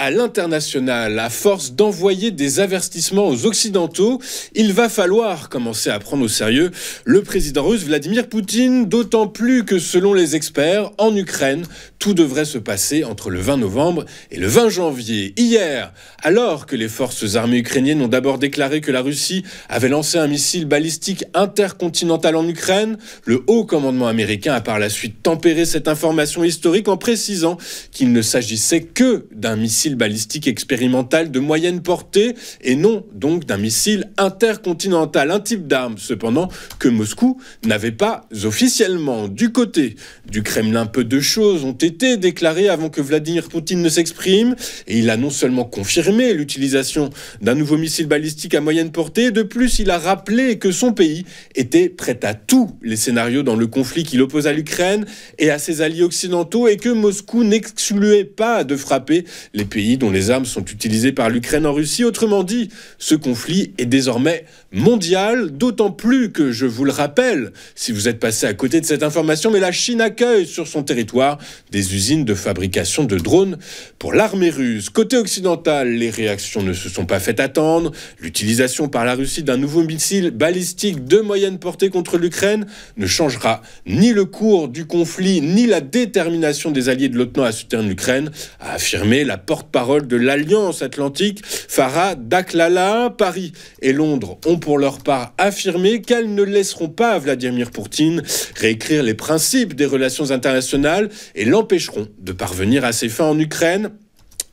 à l'international. À force d'envoyer des avertissements aux Occidentaux, il va falloir commencer à prendre au sérieux le président russe Vladimir Poutine, d'autant plus que selon les experts, en Ukraine, tout devrait se passer entre le 20 novembre et le 20 janvier. Hier, alors que les forces armées ukrainiennes ont d'abord déclaré que la Russie avait lancé un missile balistique intercontinental en Ukraine, le haut commandement américain a par la suite tempéré cette information historique en précisant qu'il ne s'agissait que d'un missile balistique expérimental de moyenne portée et non donc d'un missile intercontinental, un type d'arme cependant que Moscou n'avait pas officiellement. Du côté du Kremlin, peu de choses ont été déclarées avant que Vladimir Poutine ne s'exprime et il a non seulement confirmé l'utilisation d'un nouveau missile balistique à moyenne portée, de plus il a rappelé que son pays était prêt à tous les scénarios dans le conflit qu'il oppose à l'Ukraine et à ses alliés occidentaux et que Moscou n'excluait pas de frapper les pays dont les armes sont utilisées par l'Ukraine en Russie. Autrement dit, ce conflit est désormais mondial, d'autant plus que, je vous le rappelle, si vous êtes passé à côté de cette information, mais la Chine accueille sur son territoire des usines de fabrication de drones pour l'armée russe. Côté occidental, les réactions ne se sont pas fait attendre. L'utilisation par la Russie d'un nouveau missile balistique de moyenne portée contre l'Ukraine ne changera ni le cours du conflit, ni la détermination des alliés de l'OTAN à soutenir l'Ukraine, a affirmé la porte-parole de l'Alliance Atlantique, Farah Dakhlala. Paris et Londres ont pour leur part affirmé qu'elles ne laisseront pas Vladimir Poutine réécrire les principes des relations internationales et l'empêcheront de parvenir à ses fins en Ukraine.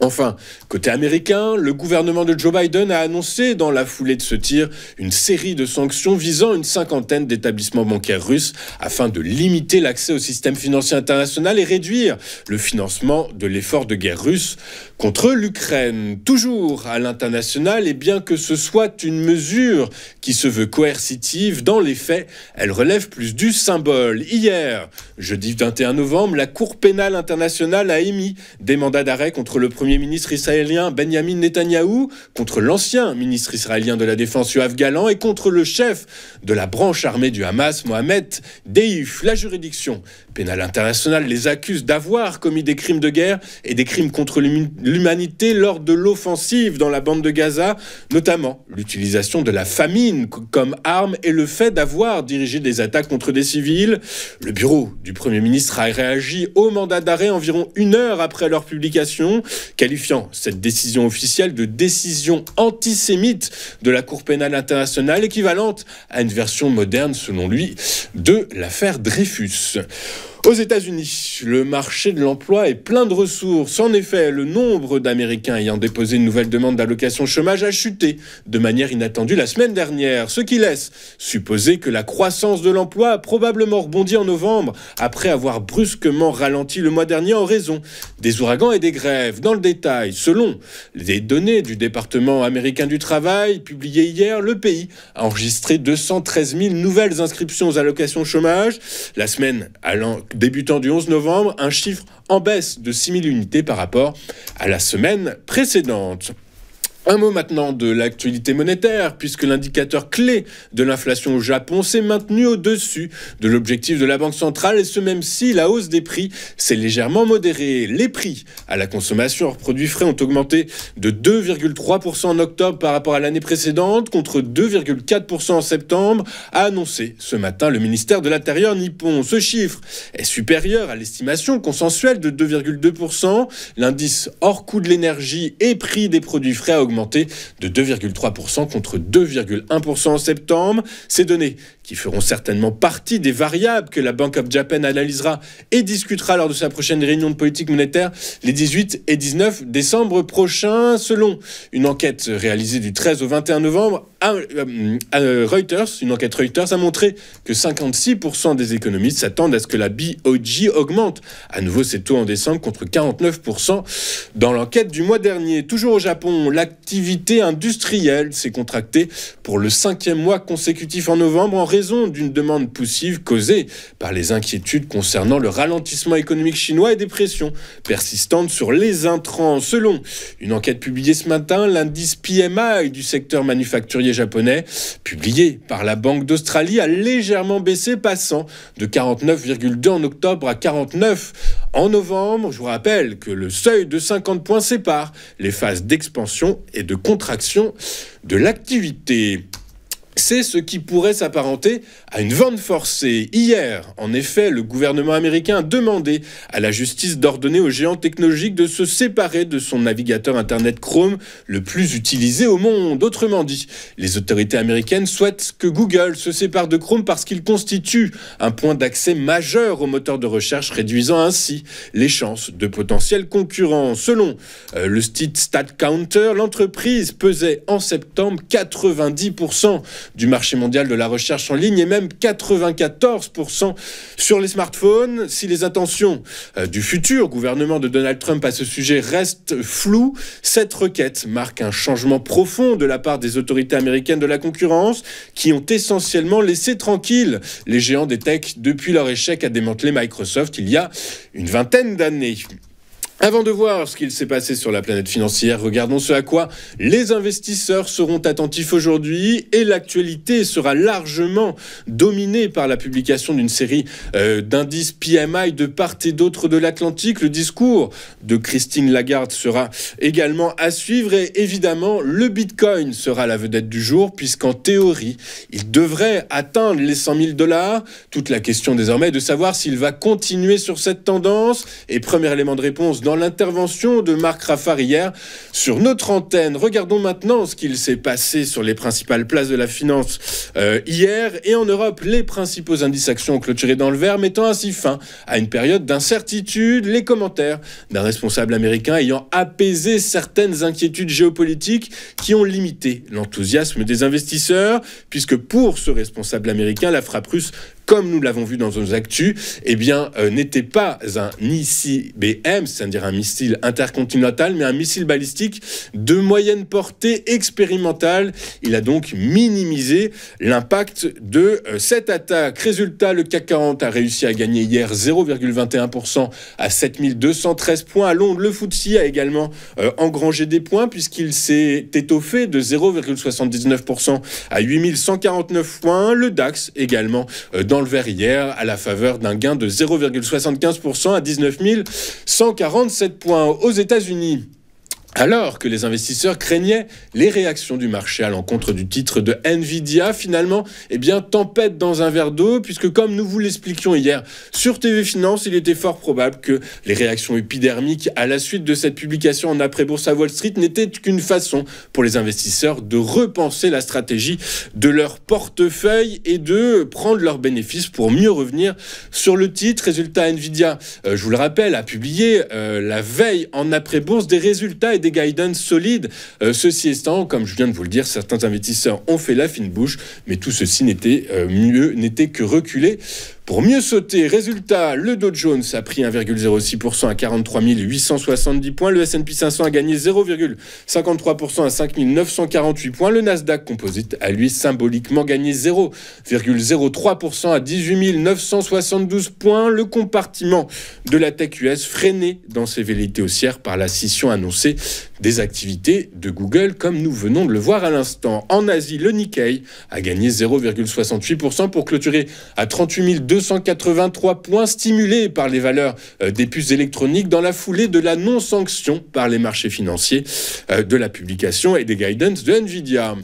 Enfin, côté américain, le gouvernement de Joe Biden a annoncé dans la foulée de ce tir une série de sanctions visant une cinquantaine d'établissements bancaires russes afin de limiter l'accès au système financier international et réduire le financement de l'effort de guerre russe contre l'Ukraine. Toujours à l'international, et bien que ce soit une mesure qui se veut coercitive, dans les faits, elle relève plus du symbole. Hier, jeudi 21 novembre, la Cour pénale internationale a émis des mandats d'arrêt contre le Premier ministre israélien Benjamin Netanyahou, contre l'ancien ministre israélien de la Défense Yoav Gallant et contre le chef de la branche armée du Hamas, Mohamed Deif. La juridiction pénale internationale les accuse d'avoir commis des crimes de guerre et des crimes contre l'humanité lors de l'offensive dans la bande de Gaza, notamment l'utilisation de la famine comme arme et le fait d'avoir dirigé des attaques contre des civils. Le bureau du Premier ministre a réagi au mandat d'arrêt environ 1 heure après leur publication, qualifiant cette décision officielle de décision antisémite de la Cour pénale internationale, équivalente à une version moderne, selon lui, de l'affaire Dreyfus. Aux États-Unis, le marché de l'emploi est plein de ressources. En effet, le nombre d'Américains ayant déposé une nouvelle demande d'allocation chômage a chuté de manière inattendue la semaine dernière, ce qui laisse supposer que la croissance de l'emploi a probablement rebondi en novembre après avoir brusquement ralenti le mois dernier en raison des ouragans et des grèves. Dans le détail, selon les données du département américain du travail publiées hier, le pays a enregistré 213 000 nouvelles inscriptions aux allocations chômage. La semaine débutant du 11 novembre, un chiffre en baisse de 6 000 unités par rapport à la semaine précédente. Un mot maintenant de l'actualité monétaire, puisque l'indicateur clé de l'inflation au Japon s'est maintenu au-dessus de l'objectif de la Banque centrale, et ce même si la hausse des prix s'est légèrement modérée. Les prix à la consommation hors produits frais ont augmenté de 2,3% en octobre par rapport à l'année précédente, contre 2,4% en septembre, a annoncé ce matin le ministère de l'Intérieur nippon. Ce chiffre est supérieur à l'estimation consensuelle de 2,2%. L'indice hors coût de l'énergie et prix des produits frais a augmenté de 2,3% contre 2,1% en septembre. Ces données qui feront certainement partie des variables que la Bank of Japan analysera et discutera lors de sa prochaine réunion de politique monétaire les 18 et 19 décembre prochains. Selon une enquête réalisée du 13 au 21 novembre, Reuters, une enquête Reuters a montré que 56% des économistes s'attendent à ce que la BOJ augmente à nouveau ses taux en décembre contre 49% dans l'enquête du mois dernier. Toujours au Japon, l'activité industrielle s'est contractée pour le 5e mois consécutif en novembre en raison d'une demande poussive causée par les inquiétudes concernant le ralentissement économique chinois et des pressions persistantes sur les intrants. Selon une enquête publiée ce matin, l'indice PMI du secteur manufacturier japonais, publié par la Banque d'Australie, a légèrement baissé, passant de 49,2 en octobre à 49 en novembre. Je vous rappelle que le seuil de 50 points sépare les phases d'expansion et de contraction de l'activité. C'est ce qui pourrait s'apparenter à une vente forcée. Hier, en effet, le gouvernement américain a demandé à la justice d'ordonner aux géants technologiques de se séparer de son navigateur Internet Chrome, le plus utilisé au monde. Autrement dit, les autorités américaines souhaitent que Google se sépare de Chrome parce qu'il constitue un point d'accès majeur au moteur de recherche, réduisant ainsi les chances de potentiels concurrents. Selon le site StatCounter, l'entreprise pesait en septembre 90% du marché mondial de la recherche en ligne et même 94% sur les smartphones. Si les intentions du futur gouvernement de Donald Trump à ce sujet restent floues, cette requête marque un changement profond de la part des autorités américaines de la concurrence qui ont essentiellement laissé tranquilles les géants des tech depuis leur échec à démanteler Microsoft il y a une vingtaine d'années. Avant de voir ce qu'il s'est passé sur la planète financière, regardons ce à quoi les investisseurs seront attentifs aujourd'hui, et l'actualité sera largement dominée par la publication d'une série d'indices PMI de part et d'autre de l'Atlantique. Le discours de Christine Lagarde sera également à suivre et évidemment le Bitcoin sera la vedette du jour puisqu'en théorie, il devrait atteindre les 100 000 $. Toute la question désormais est de savoir s'il va continuer sur cette tendance, et premier élément de réponse dans l'intervention de Marc Raffard hier sur notre antenne. Regardons maintenant ce qu'il s'est passé sur les principales places de la finance hier, et en Europe, les principaux indices actions ont clôturé dans le vert, mettant ainsi fin à une période d'incertitude. Les commentaires d'un responsable américain ayant apaisé certaines inquiétudes géopolitiques qui ont limité l'enthousiasme des investisseurs, puisque pour ce responsable américain, la frappe russe, comme nous l'avons vu dans nos actus, n'était pas un ICBM, c'est-à-dire un missile intercontinental, mais un missile balistique de moyenne portée expérimentale. Il a donc minimisé l'impact de cette attaque. Résultat, le CAC 40 a réussi à gagner hier 0,21% à 7213 points. À Londres, le FTSE a également engrangé des points puisqu'il s'est étoffé de 0,79% à 8149 points. Le DAX également dans le vert hier à la faveur d'un gain de 0,75% à 19 147 points. Aux États-Unis, alors que les investisseurs craignaient les réactions du marché à l'encontre du titre de Nvidia, finalement, tempête dans un verre d'eau, puisque comme nous vous l'expliquions hier sur TV Finance, il était fort probable que les réactions épidermiques à la suite de cette publication en après-bourse à Wall Street n'étaient qu'une façon pour les investisseurs de repenser la stratégie de leur portefeuille et de prendre leurs bénéfices pour mieux revenir sur le titre. Résultat, Nvidia, je vous le rappelle, a publié la veille en après-bourse des résultats et des guidance solides. Ceci étant, comme je viens de vous le dire, certains investisseurs ont fait la fine bouche, mais tout ceci n'était que reculé pour mieux sauter. Résultat, le Dow Jones a pris 1,06% à 43 870 points. Le S&P 500 a gagné 0,53% à 5 948 points. Le Nasdaq Composite a lui symboliquement gagné 0,03% à 18 972 points. Le compartiment de la tech US freiné dans ses velléités haussières par la scission annoncée des activités de Google, comme nous venons de le voir à l'instant. En Asie, le Nikkei a gagné 0,68% pour clôturer à 38 283 points, stimulés par les valeurs des puces électroniques dans la foulée de la non-sanction par les marchés financiers de la publication et des guidance de Nvidia.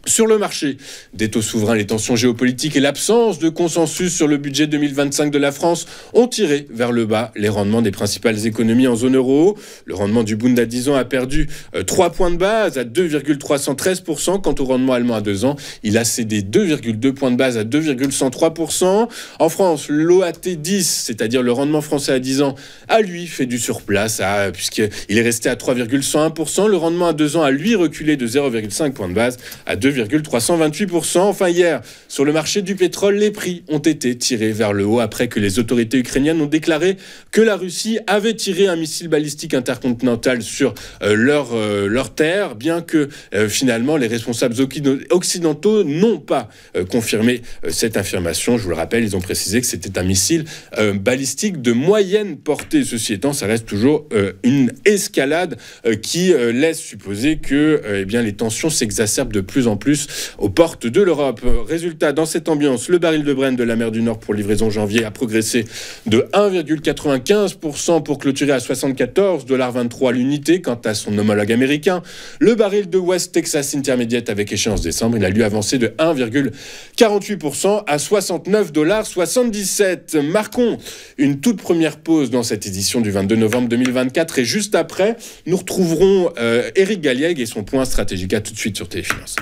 Sur le marché des taux souverains, les tensions géopolitiques et l'absence de consensus sur le budget 2025 de la France ont tiré vers le bas les rendements des principales économies en zone euro. Le rendement du Bund à 10 ans a perdu 3 points de base à 2,313%. Quant au rendement allemand à 2 ans, il a cédé 2,2 points de base à 2,103%. En France, l'OAT 10, c'est-à-dire le rendement français à 10 ans, a lui fait du surplace puisqu'il est resté à 3,101%. Le rendement à 2 ans a lui reculé de 0,5 points de base à 2,5%. 2,328%. Enfin hier, sur le marché du pétrole, les prix ont été tirés vers le haut après que les autorités ukrainiennes ont déclaré que la Russie avait tiré un missile balistique intercontinental sur leur terre, bien que finalement les responsables occidentaux n'ont pas confirmé cette affirmation. Je vous le rappelle, ils ont précisé que c'était un missile balistique de moyenne portée. Ceci étant, ça reste toujours une escalade qui laisse supposer que les tensions s'exacerbent de plus en plus aux portes de l'Europe. Résultat, dans cette ambiance, le baril de Brent de la mer du Nord pour livraison janvier a progressé de 1,95% pour clôturer à 74,23$ l'unité. Quant à son homologue américain, le baril de West Texas Intermediate avec échéance décembre, il a lui avancé de 1,48% à 69,77$. Marquons une toute première pause dans cette édition du 22 novembre 2024 et juste après, nous retrouverons Éric Galliègue et son point stratégique. À tout de suite sur Téléfinance.